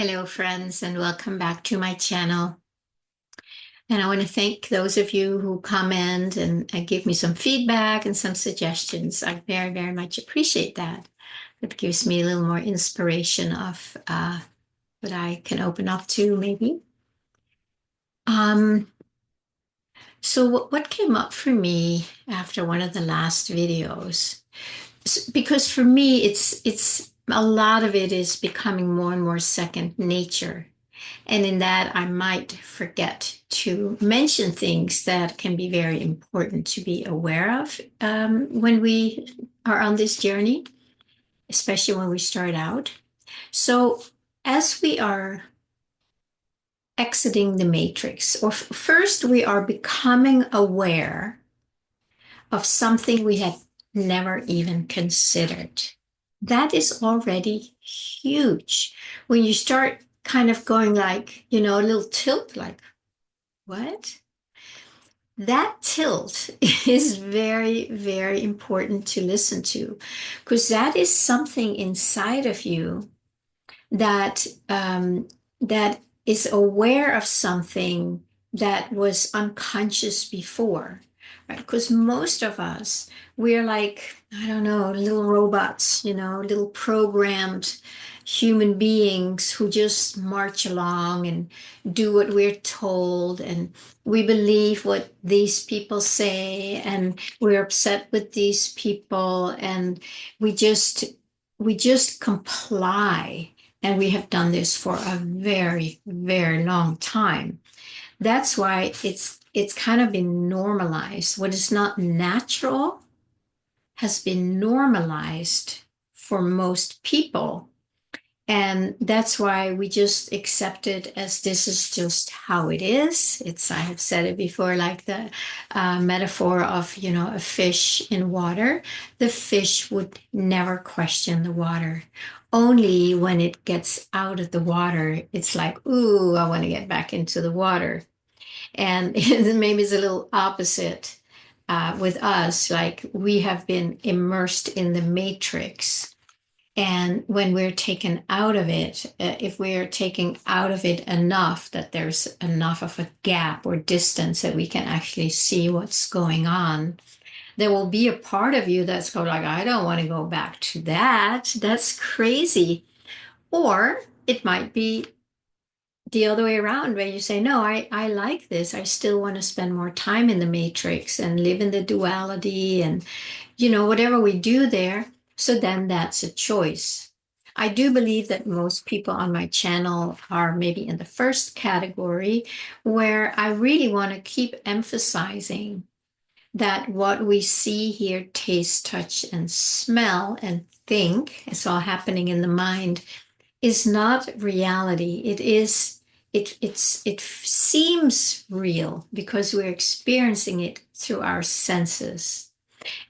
Hello, friends, and welcome back to my channel. And I want to thank those of you who comment and give me some feedback and some suggestions. I very, very much appreciate that. It gives me a little more inspiration of what I can open up to, maybe. Um, so what came up for me after one of the last videos? Because for me, it's a lot of it is becoming more and more second nature. And in that, I might forget to mention things that can be very important to be aware of when we are on this journey, especially when we start out. So, as we are exiting the matrix, or first we are becoming aware of something we had never even considered. That is already huge. When you start kind of going like, a little tilt, like, what? That tilt is very, very important to listen to because that is something inside of you that that is aware of something that was unconscious before, right? Because most of us, we're like, I don't know, little robots, little programmed human beings who just march along and do what we're told, and we believe what these people say, and we're upset with these people, and we just we just comply, and we have done this for a very, very long time. That's why it's kind of been normalized. What is not natural has been normalized for most people. And that's why we just accept it as this is just how it is. I have said it before, like the metaphor of, a fish in water. The fish would never question the water. Only when it gets out of the water, it's like, ooh, I want to get back into the water. And maybe it's a little opposite with us. Like we have been immersed in the matrix, and when we're taken out of it, if we're taking out of it enough that there's enough of a gap or distance that we can actually see what's going on, there will be a part of you that's going like, I don't want to go back to that. That's crazy. Or it might be the other way around where you say, no, I like this. I still want to spend more time in the matrix and live in the duality and, whatever we do there. So then that's a choice. I do believe that most people on my channel are maybe in the first category, where I really want to keep emphasizing that what we see, hear, taste, touch, and smell and think, it's all happening in the mind, is not reality. It seems real because we're experiencing it through our senses.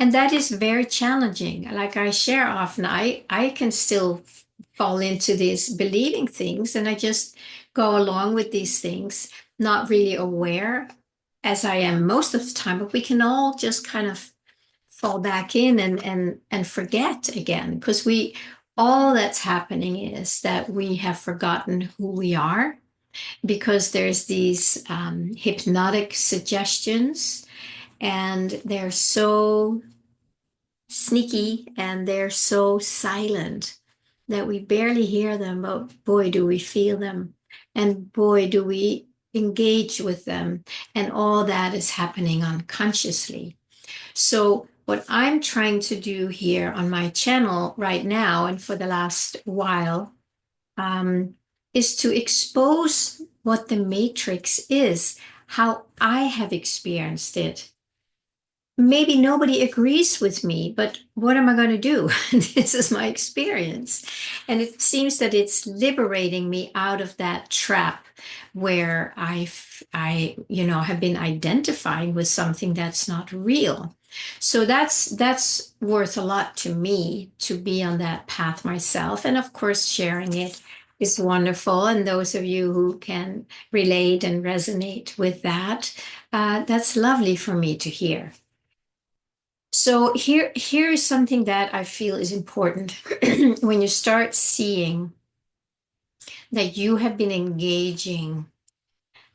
And that is very challenging. Like I share often, I can still fall into these believing things, and I just go along with these things, not really aware as I am most of the time, but we can all just kind of fall back in and forget again, because we all that's happening is that we have forgotten who we are, because there's these hypnotic suggestions, and they're so sneaky and they're so silent that we barely hear them, but boy, do we feel them, and boy, do we engage with them, and all that is happening unconsciously. So, what I'm trying to do here on my channel right now and for the last while, um, is to expose what the matrix is, how I have experienced it. Maybe nobody agrees with me, but what am I going to do? This is my experience. And it seems that it's liberating me out of that trap where have been identifying with something that's not real. So that's worth a lot to me, to be on that path myself. And of course, sharing it is wonderful. And those of you who can relate and resonate with that, that's lovely for me to hear. So here is something that I feel is important when you start seeing that you have been engaging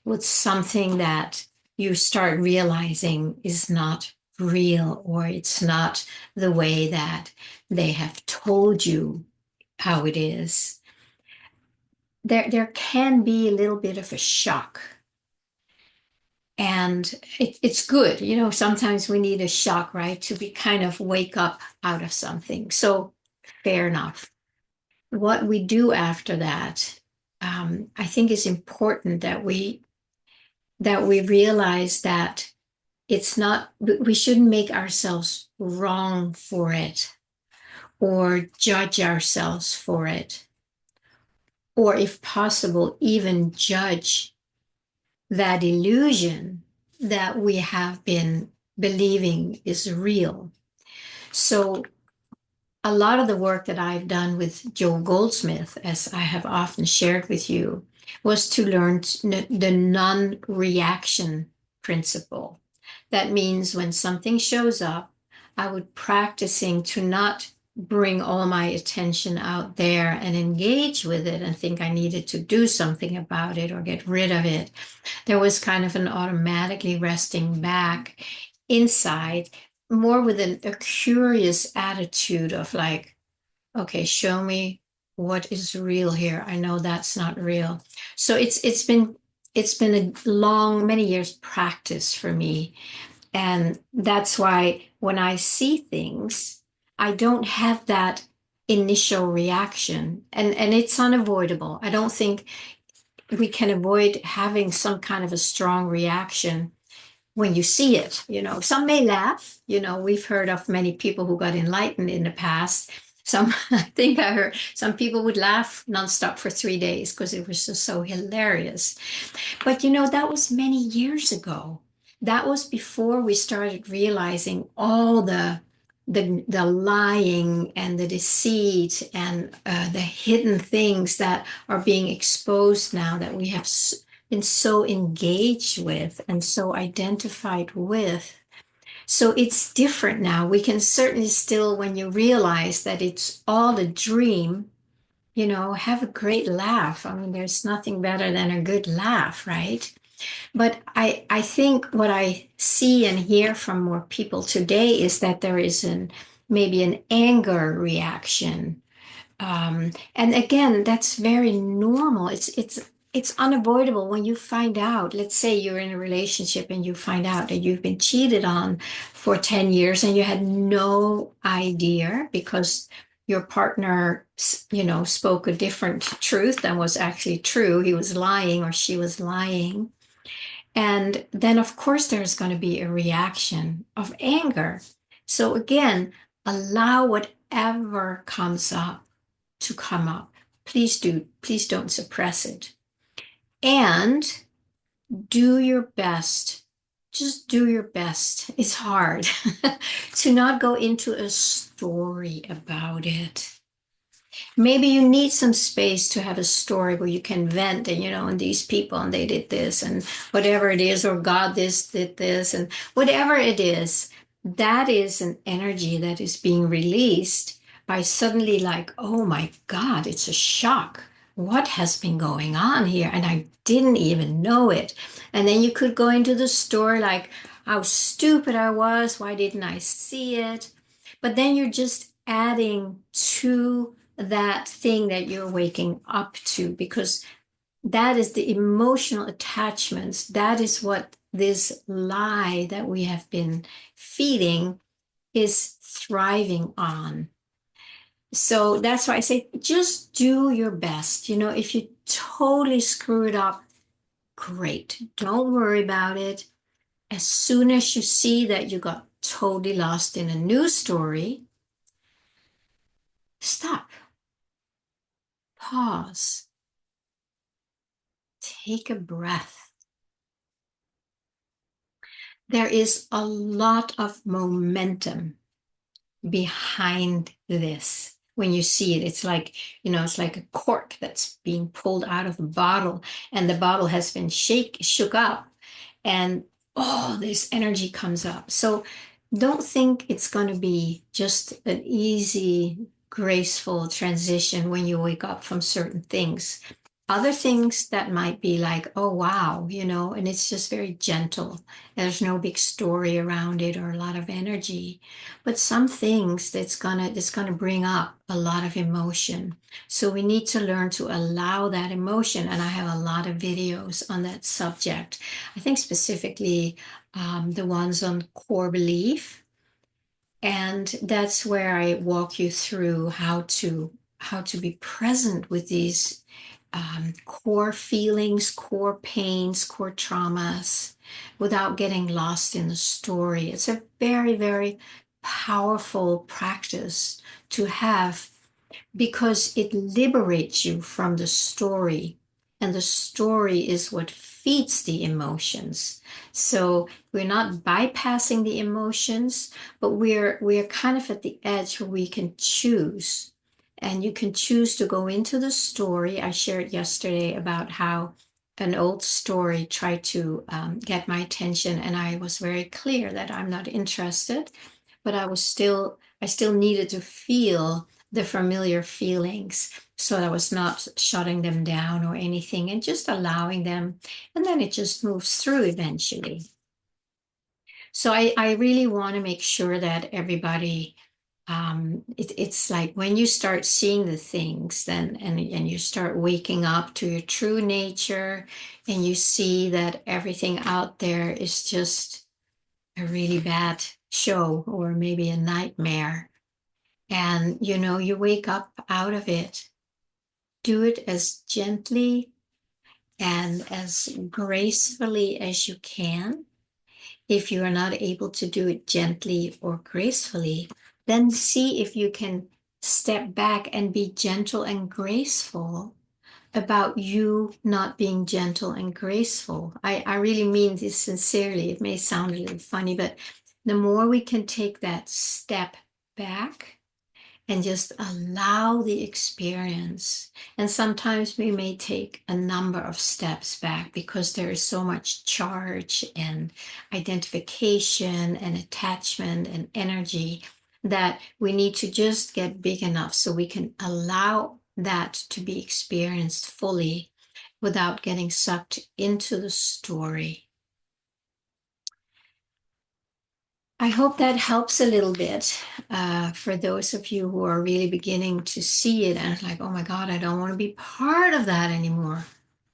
with something that you start realizing is not real, or it's not the way that they have told you how it is, there can be a little bit of a shock. And it's good. Sometimes we need a shock, right? To be kind of wake up out of something. So fair enough. What we do after that, I think is important that we realize that it's not, we shouldn't make ourselves wrong for it, or judge ourselves for it, or if possible, even judge that illusion that we have been believing is real. So a lot of the work that I've done with Joel Goldsmith, as I have often shared with you, was to learn the non-reaction principle. That means when something shows up, I would practicing to not bring all my attention out there and engage with it and think I needed to do something about it or get rid of it. There was kind of an automatically resting back inside, more with a curious attitude of like, okay, show me what is real here. I know that's not real. So it's been a long, many years practice for me. And that's why when I see things, I don't have that initial reaction. And it's unavoidable. I don't think we can avoid having some kind of a strong reaction when you see it. Some may laugh. We've heard of many people who got enlightened in the past. I think I heard some people would laugh nonstop for 3 days because it was just so hilarious. But that was many years ago. That was before we started realizing all the lying and the deceit and the hidden things that are being exposed now, that we have been so engaged with and so identified with. So it's different now. We can certainly still, when you realize that it's all a dream, have a great laugh. I mean, there's nothing better than a good laugh, right? But I think what I see and hear from more people today is that there is maybe an anger reaction. And again, that's very normal. It's unavoidable when you find out. Let's say you're in a relationship and you find out that you've been cheated on for 10 years and you had no idea because your partner, spoke a different truth than was actually true. He was lying or she was lying. And then, of course, there's going to be a reaction of anger. So, again, allow whatever comes up to come up. Please do. Please don't suppress it. And do your best. Just do your best. It's hard to not go into a story about it. Maybe you need some space to have a story where you can vent and these people and they did this and whatever it is, or God this did this and whatever it is, that is an energy that is being released by suddenly like, oh my God, it's a shock. What has been going on here? And I didn't even know it. And then you could go into the story like how stupid I was. Why didn't I see it? But then you're just adding to that thing that you're waking up to, because that is the emotional attachments. That is what this lie that we have been feeding is thriving on. So that's why I say just do your best. If you totally screw it up, great. Don't worry about it. As soon as you see that you got totally lost in a new story, stop. Pause. Take a breath. There is a lot of momentum behind this. When you see it, it's like a cork that's being pulled out of a bottle, and the bottle has been shook up, and all this energy comes up. So don't think it's going to be just an easy, graceful transition when you wake up from certain things. Other things that might be like, oh wow, and it's just very gentle. There's no big story around it or a lot of energy. But some things that's gonna bring up a lot of emotion. So we need to learn to allow that emotion. And I have a lot of videos on that subject. I think specifically the ones on core belief. And that's where I walk you through how to be present with these core feelings, core pains, core traumas without getting lost in the story. It's a very, very powerful practice to have because it liberates you from the story. And the story is what feeds the emotions. So we're not bypassing the emotions, but we're kind of at the edge where we can choose. And you can choose to go into the story. I shared yesterday about how an old story tried to get my attention, and I was very clear that I'm not interested, but I still needed to feel the familiar feelings. So I was not shutting them down or anything and just allowing them. And then it just moves through eventually. So I really want to make sure that everybody, it's like when you start seeing the things, then and you start waking up to your true nature, and you see that everything out there is just a really bad show or maybe a nightmare. And you wake up out of it. Do it as gently and as gracefully as you can. If you are not able to do it gently or gracefully, then see if you can step back and be gentle and graceful about you not being gentle and graceful. I really mean this sincerely. It may sound a little funny, but the more we can take that step back and just allow the experience. And sometimes we may take a number of steps back because there is so much charge and identification and attachment and energy that we need to just get big enough so we can allow that to be experienced fully without getting sucked into the story. I hope that helps a little bit for those of you who are really beginning to see it and it's like, oh my God, I don't want to be part of that anymore.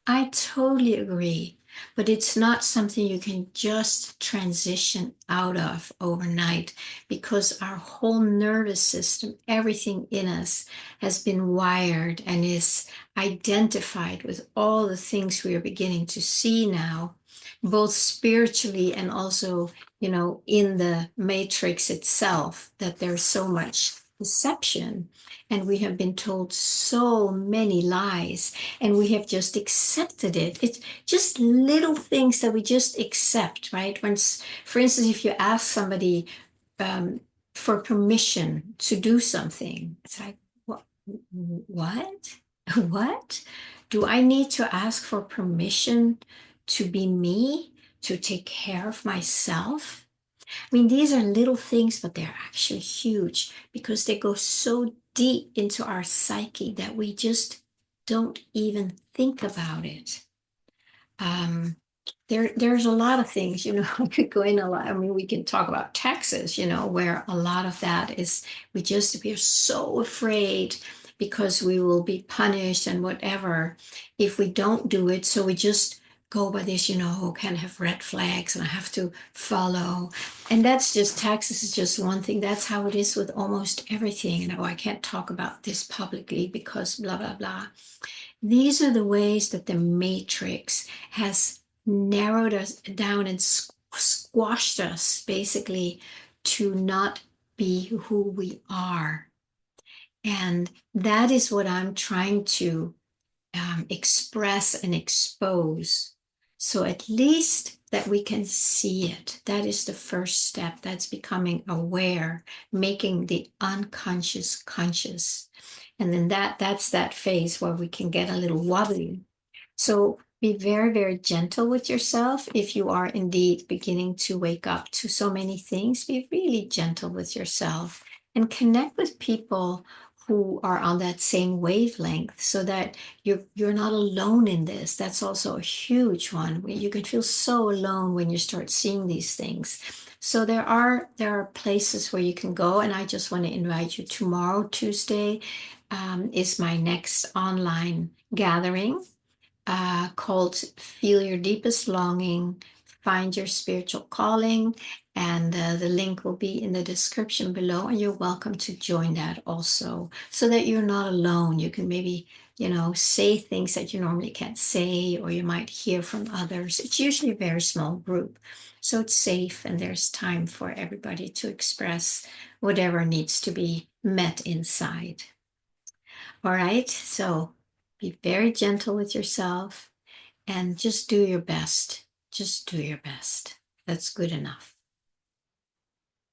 I totally agree. But it's not something you can just transition out of overnight because our whole nervous system, everything in us has been wired and is identified with all the things we are beginning to see now, both spiritually and also, in the matrix itself, that there's so much deception. And we have been told so many lies, and we have just accepted it. It's just little things that we just accept, right? For instance, if you ask somebody um, for permission to do something, it's like, what? What? What? Do I need to ask for permission to be me, to take care of myself? I mean, these are little things, but they're actually huge because they go so deep into our psyche that we just don't even think about it. Um, there's a lot of things, I could go in a lot. I mean, we can talk about taxes, where a lot of that is we're so afraid because we will be punished and whatever if we don't do it. So we just go by this, kind of have red flags and I have to follow. And that's just taxes is just one thing. That's how it is with almost everything. I can't talk about this publicly because blah, blah, blah. These are the ways that the matrix has narrowed us down and squashed us basically to not be who we are. And that is what I'm trying to express and expose. So at least that we can see it. That is the first step. That's becoming aware, making the unconscious conscious. And then that's that phase where we can get a little wobbly. So be very, very gentle with yourself. If you are indeed beginning to wake up to so many things, be really gentle with yourself and connect with people who are on that same wavelength so that you're not alone in this. That's also a huge one. You can feel so alone when you start seeing these things. So there are places where you can go, and I just want to invite you. Tomorrow, Tuesday, is my next online gathering called Feel Your Deepest Longing, Find Your Spiritual Calling. And the link will be in the description below. And you're welcome to join that also so that you're not alone. You can maybe, say things that you normally can't say, or you might hear from others. It's usually a very small group. So it's safe and there's time for everybody to express whatever needs to be met inside. All right. So be very gentle with yourself and just do your best. Just do your best. That's good enough.